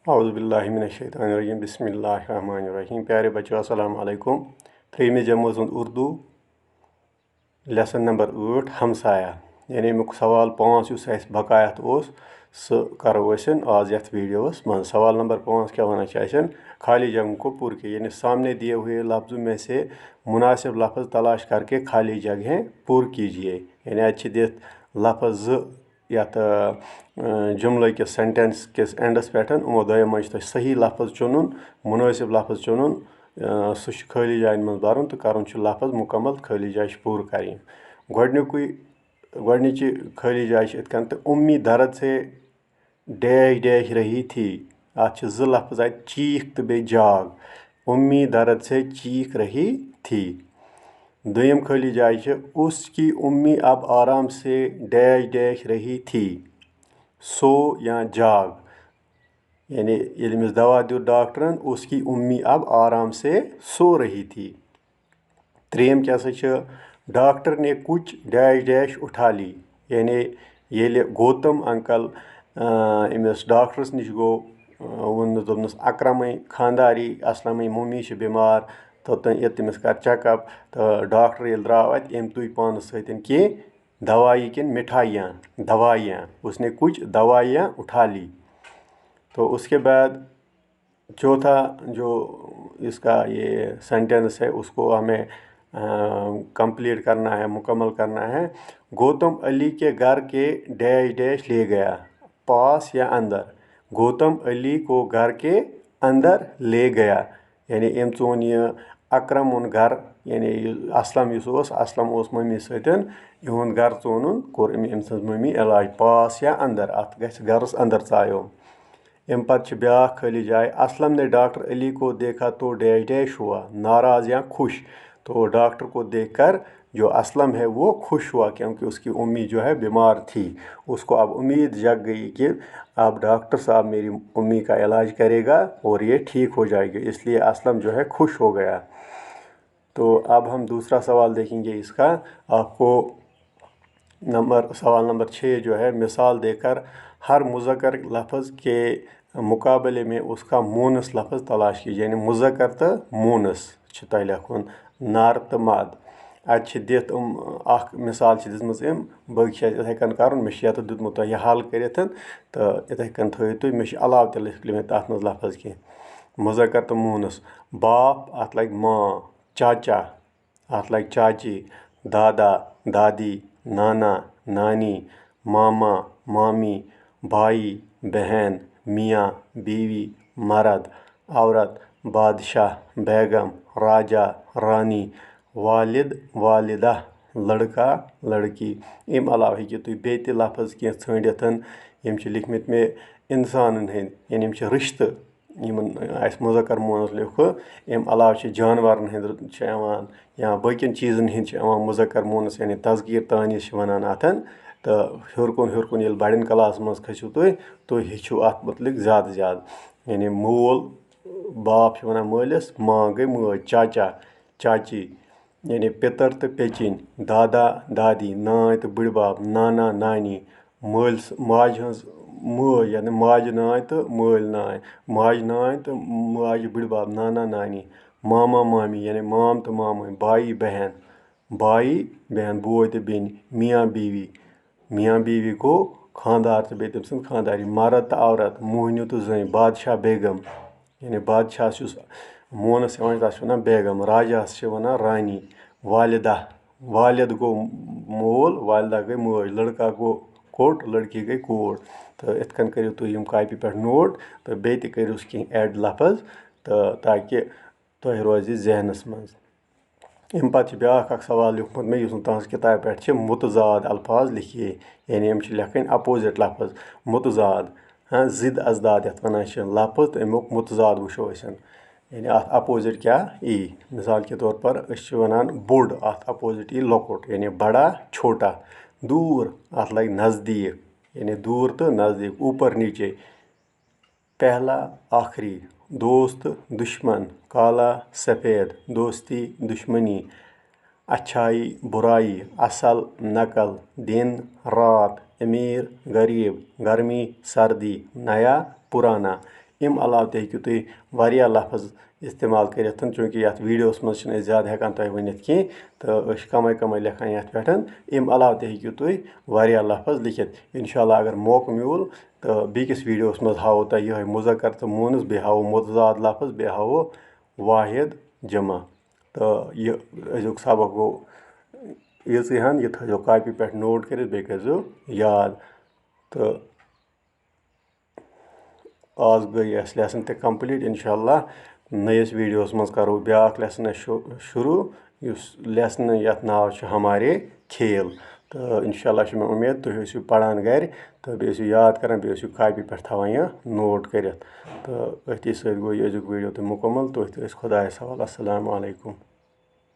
औज़ुबिल्लाहिमिनश्शैतानिर्रजीम बिस्मिल्लाहिर्रहमानिर्रहीम। प्यारे बच्चों अस्सलाम वालेकुम। 3वीं जमात उर्दू लेसन नंबर 8 हमसाया यानी अमुक सवाल 5 युस अस बकायत ओस सह करो आज यथ वीडियोस मं। सवाल नंबर 5 क्या वन खाली जगह को पूर किए यानी सामने दिए हुए लफ्ज़ों में से मुनासिब लफ्ज़ तलाश करके खाली जगहें पूर कीजिए। यानी अच्छे दित लफ्ज़ यथ जुमले के सेंटेंस किस एंडस पे उमो दो मज तो सही लफ्ज़ चुनुन मुनासिब लफ्ज़ चुनुन सह खाली जान मज भरुन तो करन लफ्ज़ मुकम्मल खाली जाय पूर करें। गोडनिची खाली जाय इतकन तो उम्मी दर्द से डैश डैश रही थी। अत लफ्ज़ अत चीख तो बे जाग। उम्मी दर्द से चीख रही थी। दुयम खाली जाय उसकी उम्मी अब आराम से डैश डैश रही थी। सो या जाग यानी यमिस दवा दित डॉक्टरन उसकी उम्मी अब आराम से सो रही थी। त्रेम क्या डॉक्टर ने कुछ डैश डैश उठा ली यानी ये गौतम अंकल इमिस डॉक्टरस निश गो वोनस दोपनस अक्रम खानदारी असलम मम्मी बीमार तो तमिस कर चेकअप तो डॉक्टर ये द्राव अत अम तुज पानस सतन कह दवाई किन मिठाइयाँ दवाइयाँ उसने कुछ दवाइयाँ उठा ली। तो उसके बाद चौथा जो इसका ये सेंटेंस है उसको हमें कंप्लीट करना है, मुकम्मल करना है। गौतम अली के घर के डैश डैश ले गया पास या अंदर। गौतम अली को घर के अंदर ले गया यानी अम चोन ये अक्रम उन घर यानी असलम मम्मी सतन इहुंद घर चोन कोर अम मम्मी इलाज पास या अंदर अत गरस अंदर चायो। अम पत् ब्या खाली जाए असलम ने डॉक्टर अली को देखा तो डैश डैश हुआ नाराज़ या खुश। तो डॉक्टर को देखकर जो असलम है वो खुश हुआ क्योंकि उसकी उम्मी जो है बीमार थी। उसको अब उम्मीद जग गई कि अब डॉक्टर साहब मेरी उम्मी का इलाज करेगा और ये ठीक हो जाएगी, इसलिए असलम जो है खुश हो गया। तो अब हम दूसरा सवाल देखेंगे इसका। आपको सवाल नंबर 6 जो है मिसाल देकर हर मुज़क्कर लफ्ज़ के मुकाबले में उसका मोनस लफ्ज़ तलाश कीजिए यानी मुज़क्कर तो मोनस तय लिखुन नर तो मद। अत दित मिसाल दिम बग इथे कन कर मे दुतमुत यह हल कर तो इथे कन थो तुम मे अलाव ते लिख तथ मज लफ्ज़ कह मुज़क्कर तो मोनस। बाप अत लग माँ चाचा अत लग चाची दादा दादी नाना नानी मामा मामी भाई बहन मियाँ बीवी मर्द औरत बादशाह बेगम राजा रानी वालिद वालिदा लड़का लड़की। अम अलाव हेकियो तुम बे ते लफ्ज़ कह षांडित यम लिखमित मे इंसानन हंद यानी रिश्ते मुज़क्कर मोनस लिख। अम अलाव जानवरन हंद या बकिन चीज़न हंद मुज़क्कर मोनस यानी तज़कीर तानीस वनान अतन। तो हर कुन ये बड़न क्लास मज खसो तुम हेचो अत मुतलिक ज़्यादा ज़्यादा यानी मोल बाप वनान मालिस माँ गई मज चाचा चाची यानी पितर तो पेचिन दादा दादी नान तो बुढ़ बाप नाना नानी माज हज माज यानी माज नान तो माल नान माज नान तो माज बुढ़ बाप नाना नानी मामा मामी यानी माम तो मामू भाई बहन बोय तो बेन मियाँ बीवी गो खानदार तो बे तम सद खानदारी मर्द तो औरत मोहनियो तो जन बादशाह बेगम यानी बादशाह मोनस तस वन बेगम राजास वनान रानी वालिदा वालिद गो मोल वालिदा गई माज लड़का गो कोट लड़की गई कोर। तो इतकन करो तुम कॉपी पे नोट तो बे करोस कह एड लफ्ज़ तो ताकि तुह रोज जहनस मज। अम पत् ब्या सवाल लिखुत मे तुज किताब पे मुतजाद अल्फाज लिखिए यानी अम लिखन अपोजिट लफ्ज़ मुतजाद जिद अजदाद यथ वन लफ्ज़ तो अमुक मुतजाद वो यानी अत अपोजिट क्या यी। मिसाल के तौर पर वनान बोड़ अत अपोजिट यी लॉकुट यानी बड़ा छोटा। दूर अत लग नज़दीक यानी दूर तो नज़दीक ऊपर नीचे। पहला आखिरी दोस्त दुश्मन काला सफ़ेद दोस्ती दुश्मनी अच्छाई बुराई असल नकल दिन रात अमीर गरीब गर्मी सर्दी नया पुराना। اَمہِ علاوٕ تہِ ہیٚکِو تُہۍ واریاہ لفظ استعمال کٔرِتھ چوٗنٛکہِ یَتھ ویٖڈیوَس منٛز چھِنہٕ أسۍ زیادٕ ہٮ۪کان تۄہہِ ؤنِتھ کینٛہہ تہٕ أسۍ چھِ کَمٕے کَمٕے لیکھان یَتھ پٮ۪ٹھ اَمہِ علاوٕ تہِ ہیٚکِو تُہۍ واریاہ لفظ لیکھِتھ اِنشاءاللہ اگر موقعہٕ میوٗل تہٕ بیٚکِس ویٖڈیوَس منٛز ہاوو تۄہہِ یِہوٚے مُذکر تہٕ مونَس بیٚیہِ ہاوو مُتضاد لفظ بیٚیہِ ہاوو واحد جمع تہٕ یہِ أزیُک سبق گوٚو یِژٕے ہَن یہِ تھٲیزیو کاپی پٮ۪ٹھ نوٹ کٔرِتھ بیٚیہِ کٔرۍزیو یاد تہٕ آز گٔے اَسہِ لیسن تہِ کَمپٕلیٖٹ اِنشاءاللہ نٔیِس ویٖڈیوَس منٛز کَرو بیٛاکھ لیسن اَسہِ شروٗع یُس لیسنہٕ یَتھ ناو چھُ ہمارے کھیل تہٕ اِنشاءاللہ چھِ مےٚ اُمید تُہۍ ٲسِو پَران گَرِ تہٕ بیٚیہِ ٲسِو یاد کَران بیٚیہِ ٲسِو کاپی پٮ۪ٹھ تھاوان یہِ نوٹ کٔرِتھ تہٕ أتھی سۭتۍ گوٚو یہِ أزیُک ویٖڈیو تہِ مُکمل تُہۍ تہِ ٲسۍ خۄدایَس حوال اَسَلامُ علیکُم